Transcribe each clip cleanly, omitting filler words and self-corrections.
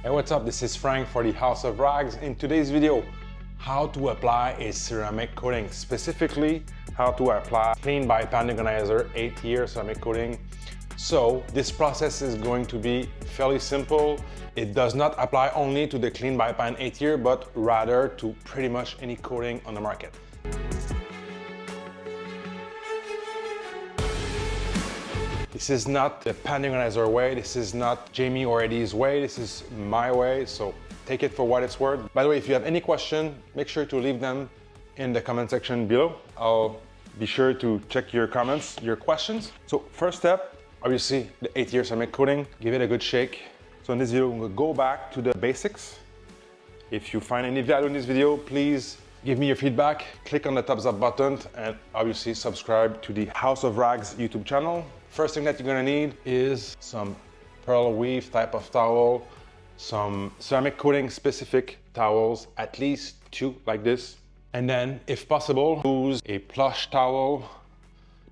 Hey, what's up? This is Frank for the House of Rags. In today's video, how to apply a ceramic coating, specifically how to apply Clean by Pan Organizer 8-year ceramic coating. So this process is going to be fairly simple. It does not apply only to the Clean by Pan 8-year, but rather to pretty much any coating on the market. This is not the Pan Organizer way, this is not Jamie or Eddie's way, this is my way, so take it for what it's worth. By the way, if you have any question, make sure to leave them in the comment section below. I'll be sure to check your comments, your questions. So first step, obviously the 8-year ceramic coating, give it a good shake. So in this video, we'll go back to the basics. If you find any value in this video, please give me your feedback, click on the thumbs up button, and obviously subscribe to the House of Rags YouTube channel. First thing that you're gonna need is some pearl weave type of towel, some ceramic coating specific towels, at least 2 like this. And then, if possible, use a plush towel.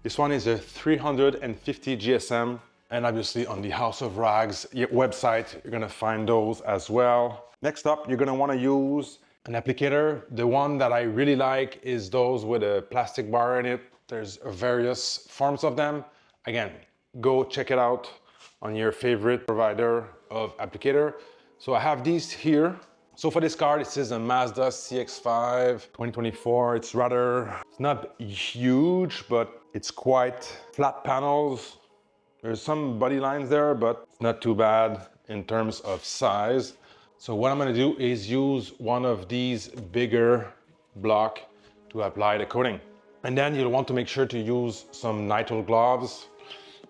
This one is a 350 GSM, and obviously on the House of Rags website, you're gonna find those as well. Next up, you're gonna wanna use an applicator. The one that I really like is those with a plastic bar in it. There's various forms of them. Again, go check it out on your favorite provider of applicator. So I have these here. So for this car, this is a Mazda CX-5 2024. It's not huge, but it's quite flat panels. There's some body lines there, but it's not too bad in terms of size. So what I'm gonna do is use one of these bigger block to apply the coating. And then you'll want to make sure to use some nitrile gloves.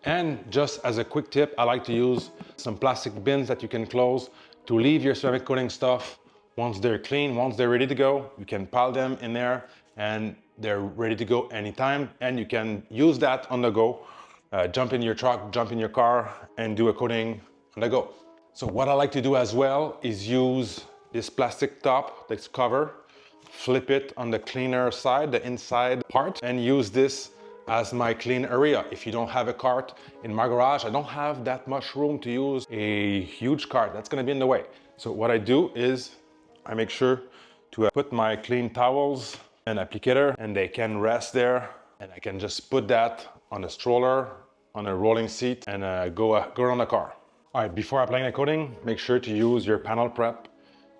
And just as a quick tip, I like to use some plastic bins that you can close to leave your ceramic coating stuff. Once they're clean, once they're ready to go, you can pile them in there and they're ready to go anytime. And you can use that on the go. Jump in your truck, jump in your car and do a coating on the go. So what I like to do as well is use this plastic top, this cover, flip it on the cleaner side, the inside part, and use this as my clean area. If you don't have a cart in my garage, I don't have that much room to use a huge cart. That's gonna be in the way. So what I do is I make sure to put my clean towels and applicator, and they can rest there, and I can just put that on a stroller, on a rolling seat, and go around the car. All right, before applying the coating, make sure to use your panel prep.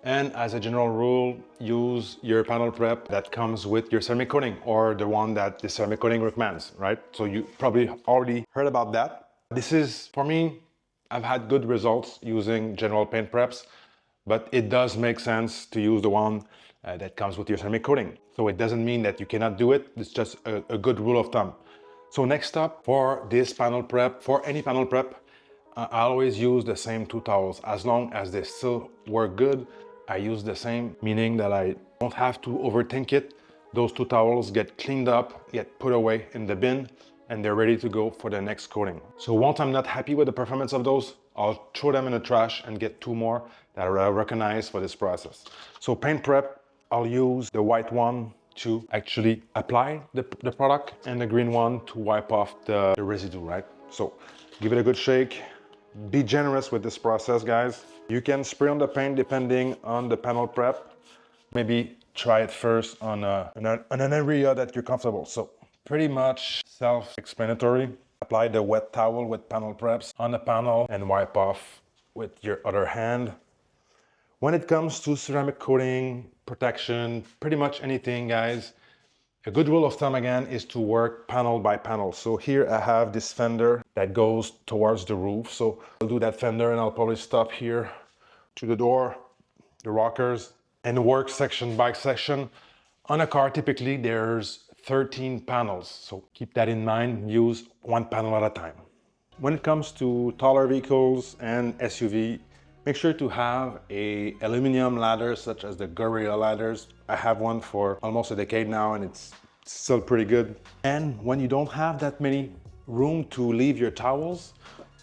And as a general rule, use your panel prep that comes with your ceramic coating or the one that the ceramic coating recommends, right? So you probably already heard about that. This is, for me, I've had good results using general paint preps, but it does make sense to use the one that comes with your ceramic coating. So it doesn't mean that you cannot do it. It's just a good rule of thumb. So next up, for this panel prep, for any panel prep, I always use the same 2 towels. As long as they still work good, I use the same, meaning that I don't have to overthink it. Those 2 towels get cleaned up, get put away in the bin, and they're ready to go for the next coating. So once I'm not happy with the performance of those, I'll throw them in the trash and get 2 more that I recognize for this process. So paint prep, I'll use the white one to actually apply the product and the green one to wipe off the residue, right? So give it a good shake. Be generous with this process, guys. You can spray on the paint depending on the panel prep. Maybe try it first on an area that you're comfortable. So pretty much self-explanatory. Apply the wet towel with panel preps on the panel and wipe off with your other hand. When it comes to ceramic coating, protection, pretty much anything, guys, a good rule of thumb again is to work panel by panel. So here I have this fender that goes towards the roof. So I'll do that fender and I'll probably stop here to the door, the rockers, and work section by section. On a car, typically there's 13 panels. So keep that in mind, use 1 panel at a time. When it comes to taller vehicles and SUV, make sure to have a aluminum ladder such as the Gorilla ladders. I have one for almost a decade now and it's still pretty good. And when you don't have that many room to leave your towels,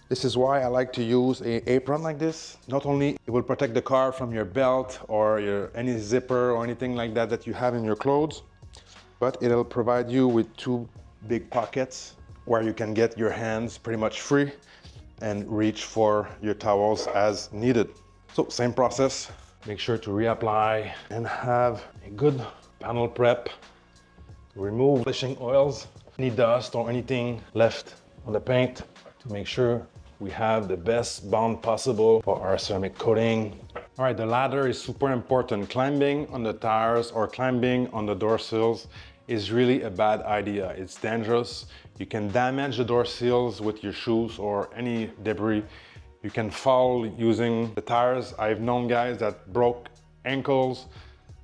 this is why I like to use an apron like this. Not only it will protect the car from your belt or any zipper or anything like that that you have in your clothes, but it'll provide you with 2 big pockets where you can get your hands pretty much free and reach for your towels as needed. So same process, make sure to reapply and have a good panel prep to remove finishing oils, any dust or anything left on the paint to make sure we have the best bond possible for our ceramic coating. All right, the ladder is super important. Climbing on the tires or climbing on the door sills is really a bad idea. It's dangerous. You can damage the door sills with your shoes or any debris. You can fall using the tires. I've known guys that broke ankles,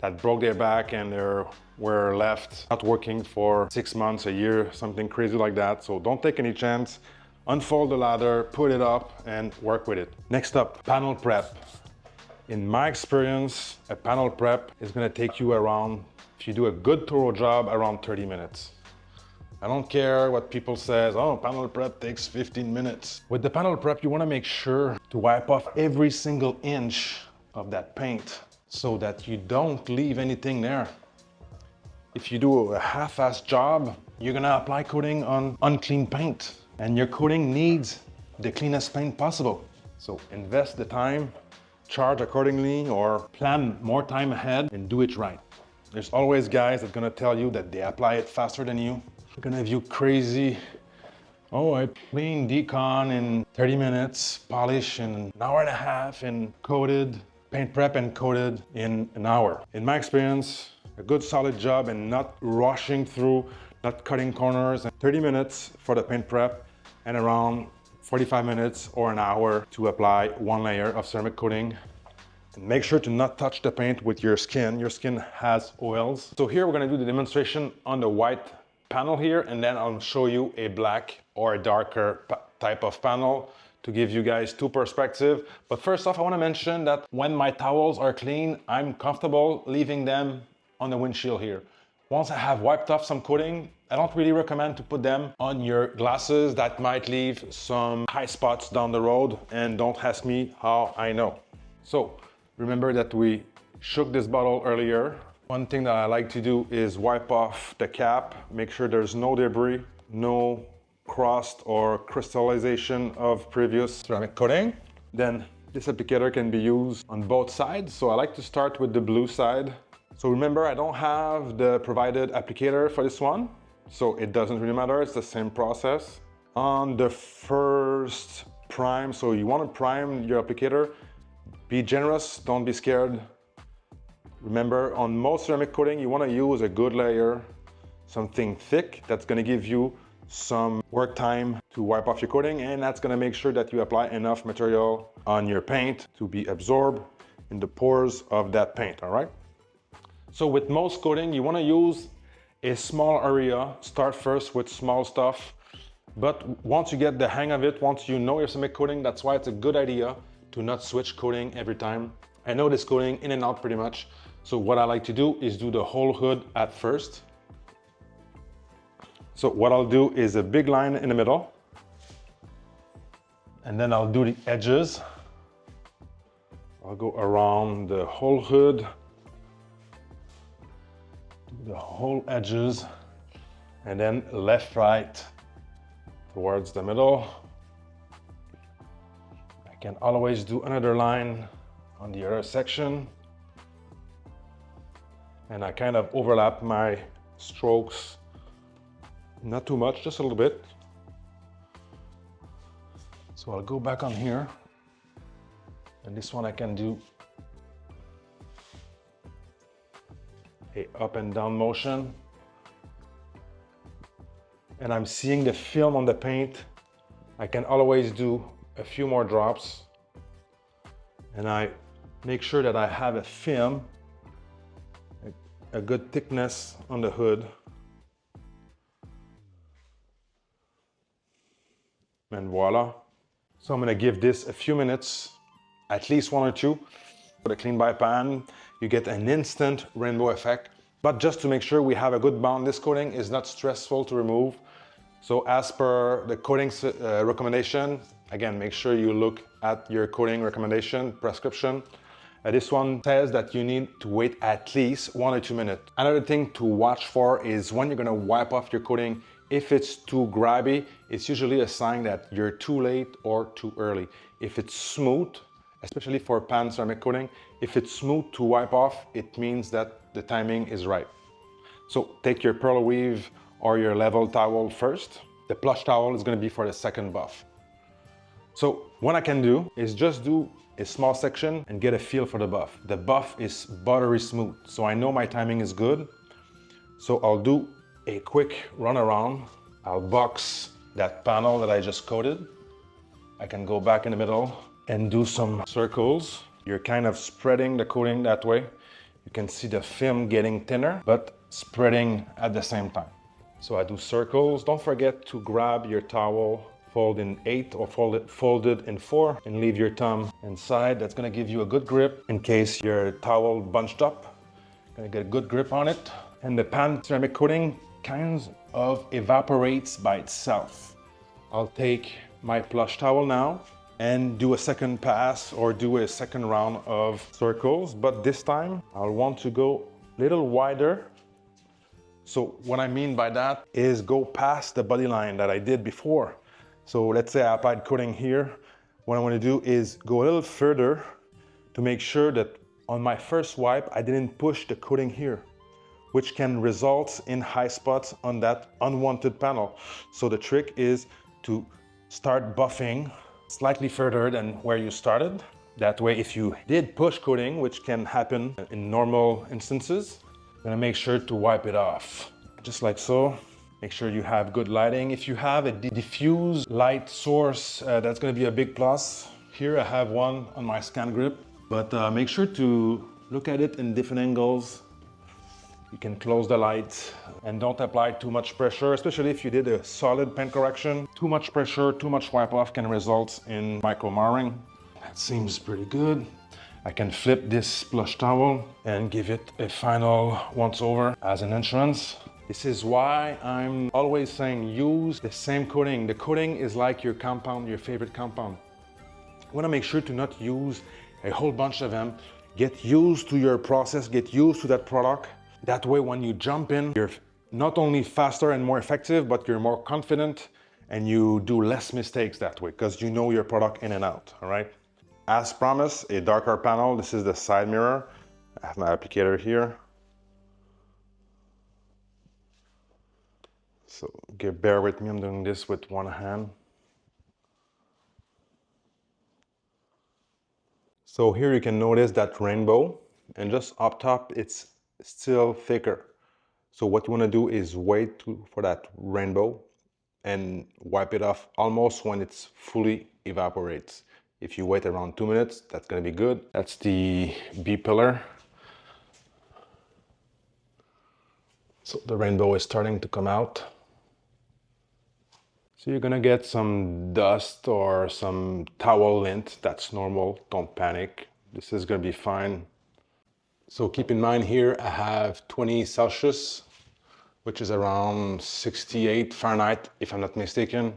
that broke their back and they were left not working for 6 months, a year, something crazy like that. So don't take any chance. Unfold the ladder, put it up and work with it. Next up, panel prep. In my experience, a panel prep is gonna take you around, if you do a good thorough job, around 30 minutes. I don't care what people says, oh, panel prep takes 15 minutes. With the panel prep, you wanna make sure to wipe off every single inch of that paint so that you don't leave anything there. If you do a half-assed job, you're gonna apply coating on unclean paint and your coating needs the cleanest paint possible. So invest the time, charge accordingly, or plan more time ahead and do it right. There's always guys that are gonna tell you that they apply it faster than you. They're gonna have you crazy. Oh, I cleaned decon in 30 minutes, polish in an hour and a half, and coated, paint prep and coated in an hour. In my experience, a good solid job and not rushing through, not cutting corners, and 30 minutes for the paint prep and around 45 minutes or an hour to apply one layer of ceramic coating. And make sure to not touch the paint with your skin. Your skin has oils. So here we're gonna do the demonstration on the white panel here, and then I'll show you a black or a darker type of panel to give you guys two perspectives. But first off, I wanna mention that when my towels are clean, I'm comfortable leaving them on the windshield here. Once I have wiped off some coating, I don't really recommend to put them on your glasses. That might leave some high spots down the road, and don't ask me how I know. So remember that we shook this bottle earlier. One thing that I like to do is wipe off the cap, make sure there's no debris, no crust or crystallization of previous ceramic coating. Then this applicator can be used on both sides. So I like to start with the blue side. So remember, I don't have the provided applicator for this one, so it doesn't really matter, it's the same process. On the first prime, so you want to prime your applicator, be generous, don't be scared. Remember, on most ceramic coating, you want to use a good layer, something thick that's going to give you some work time to wipe off your coating, and that's going to make sure that you apply enough material on your paint to be absorbed in the pores of that paint, all right? So with most coating, you want to use a small area. Start first with small stuff, but once you get the hang of it, once you know your ceramic coating, that's why it's a good idea to not switch coating every time. I know this coating in and out pretty much. So what I like to do is do the whole hood at first. So what I'll do is a big line in the middle, and then I'll do the edges. I'll go around the whole hood, the whole edges, and then left, right, towards the middle. I can always do another line on the other section. And I kind of overlap my strokes, not too much, just a little bit. So I'll go back on here, and this one I can do a up and down motion, and I'm seeing the film on the paint. I can always do a few more drops, and I make sure that I have a film, a good thickness on the hood, and voila. So I'm gonna give this a few minutes, at least 1 or 2. With a clean by pan, you get an instant rainbow effect. But just to make sure we have a good bond, this coating is not stressful to remove. So as per the coating recommendation, again, make sure you look at your coating recommendation, prescription. This one says that you need to wait at least 1 or 2 minutes. Another thing to watch for is when you're gonna wipe off your coating, if it's too grabby, it's usually a sign that you're too late or too early. If it's smooth especially for pan ceramic coating. If it's smooth to wipe off, it means that the timing is right. So take your pearl weave or your level towel first. The plush towel is going to be for the second buff. So what I can do is just do a small section and get a feel for the buff. The buff is buttery smooth, so I know my timing is good. So I'll do a quick run around. I'll box that panel that I just coated. I can go back in the middle and do some circles. You're kind of spreading the coating that way. You can see the film getting thinner, but spreading at the same time. So I do circles. Don't forget to grab your towel, fold in 8 or fold it in 4, and leave your thumb inside. That's gonna give you a good grip in case your towel bunched up. Gonna get a good grip on it. And the pan ceramic coating kind of evaporates by itself. I'll take my plush towel now and do a second pass or do a second round of circles, but this time I'll want to go a little wider. So what I mean by that is go past the body line that I did before. So let's say I applied coating here. What I want to do is go a little further to make sure that on my first wipe, I didn't push the coating here, which can result in high spots on that unwanted panel. So the trick is to start buffing slightly further than where you started. That way, if you did push coating, which can happen in normal instances, I'm gonna make sure to wipe it off, just like so. Make sure you have good lighting. If you have a diffuse light source, that's gonna be a big plus. Here I have one on my scan grip, but make sure to look at it in different angles. You can close the light and don't apply too much pressure, especially if you did a solid paint correction. Too much pressure, too much wipe off can result in micro marring. That seems pretty good. I can flip this plush towel and give it a final once over as an insurance. This is why I'm always saying use the same coating. The coating is like your compound, your favorite compound. You wanna make sure to not use a whole bunch of them. Get used to your process, get used to that product. That way, when you jump in, you're not only faster and more effective, but you're more confident and you do less mistakes that way because you know your product in and out, all right? As promised, a darker panel. This is the side mirror. I have my applicator here. So bear with me, I'm doing this with one hand. So here you can notice that rainbow, and just up top, it's still thicker. So what you want to do is wait for that rainbow and wipe it off almost when it's fully evaporates. If you wait around 2 minutes, that's going to be good. That's the B pillar. So the rainbow is starting to come out. So you're going to get some dust or some towel lint. That's normal. Don't panic. This is going to be fine. So keep in mind here, I have 20 Celsius, which is around 68 Fahrenheit, if I'm not mistaken.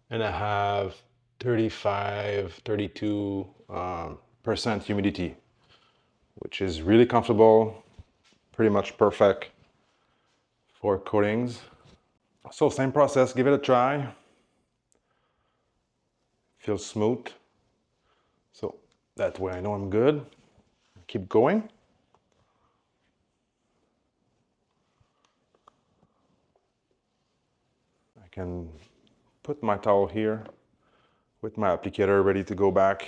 And I have 35, 32% humidity, which is really comfortable, pretty much perfect for coatings. So same process, give it a try. Feels smooth. So that way I know I'm good. Keep going. I can put my towel here with my applicator ready to go back.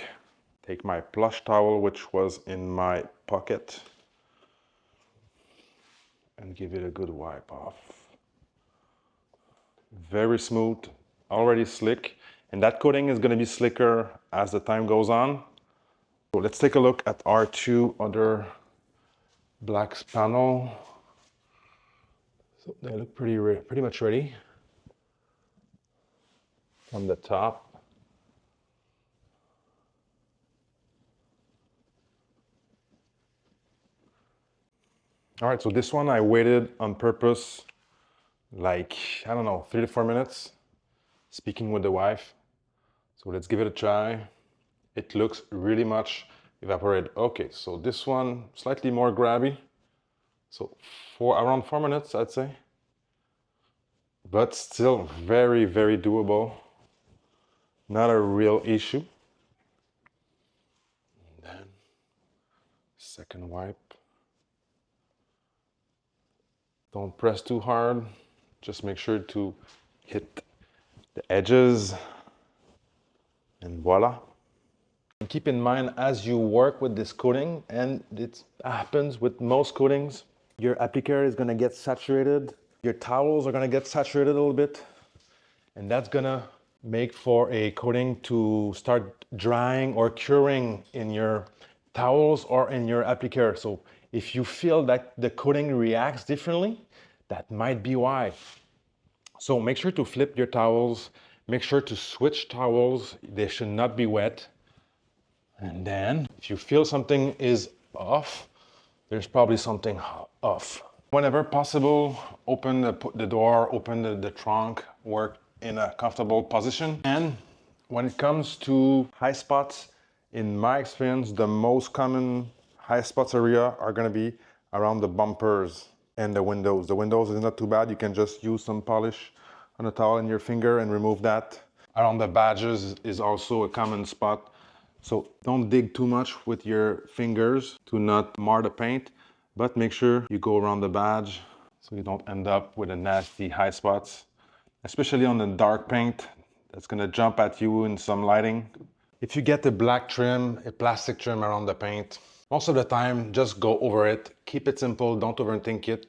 Take my plush towel, which was in my pocket, and give it a good wipe off. Very smooth, already slick, and that coating is going to be slicker as the time goes on. So let's take a look at our two other blacks panel. So they look pretty much ready. From the top. All right, so this one I waited on purpose, like, I don't know, 3 to 4 minutes, speaking with the wife. So let's give it a try. It looks really much evaporated. Okay, so this one, slightly more grabby. So around 4 minutes, I'd say. But still very, very doable. Not a real issue. Second wipe. Don't press too hard. Just make sure to hit the edges. And voila. And keep in mind as you work with this coating, and it happens with most coatings, your applicator is gonna get saturated. Your towels are gonna get saturated a little bit. And that's gonna make for a coating to start drying or curing in your towels or in your applicator. So if you feel that the coating reacts differently, that might be why. So make sure to flip your towels. Make sure to switch towels. They should not be wet. And then if you feel something is off, there's probably something off. Whenever possible, open the door, open the trunk, work in a comfortable position. And when it comes to high spots, in my experience, the most common high spots area are gonna be around the bumpers and the windows. The windows is not too bad. You can just use some polish on a towel in your finger and remove that. Around the badges is also a common spot. So don't dig too much with your fingers to not mar the paint, but make sure you go around the badge so you don't end up with a nasty high spots, especially on the dark paint that's gonna jump at you in some lighting. If you get a black trim, a plastic trim around the paint, most of the time, just go over it. Keep it simple, don't overthink it.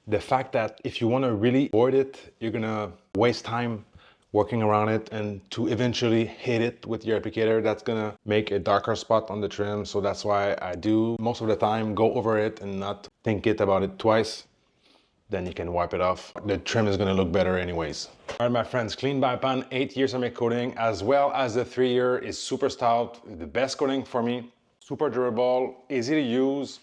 The fact that if you wanna really avoid it, you're gonna waste time working around it, and to eventually hit it with your applicator, that's gonna make a darker spot on the trim. So that's why I do most of the time go over it and not think about it twice. Then you can wipe it off. The trim is gonna look better anyways. All right, my friends, Clean by Pan 8 years ceramic coating, as well as the 3-year is super stout, the best coating for me. Super durable, easy to use,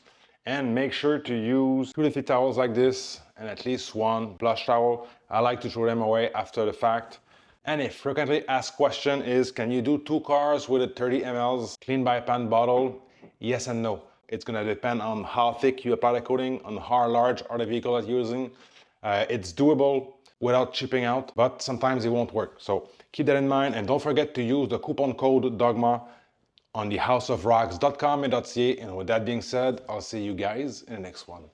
and make sure to use 2 to 3 towels like this and at least 1 blush towel. I like to throw them away after the fact. And a frequently asked question is, can you do 2 cars with a 30 ml Clean by Pan bottle? Yes and no. It's gonna depend on how thick you apply the coating, on how large are the vehicle that you're using. It's doable without chipping out, but sometimes it won't work. So keep that in mind, and don't forget to use the coupon code DOGMA on the houseofrocks.com and .ca. And with that being said, I'll see you guys in the next one.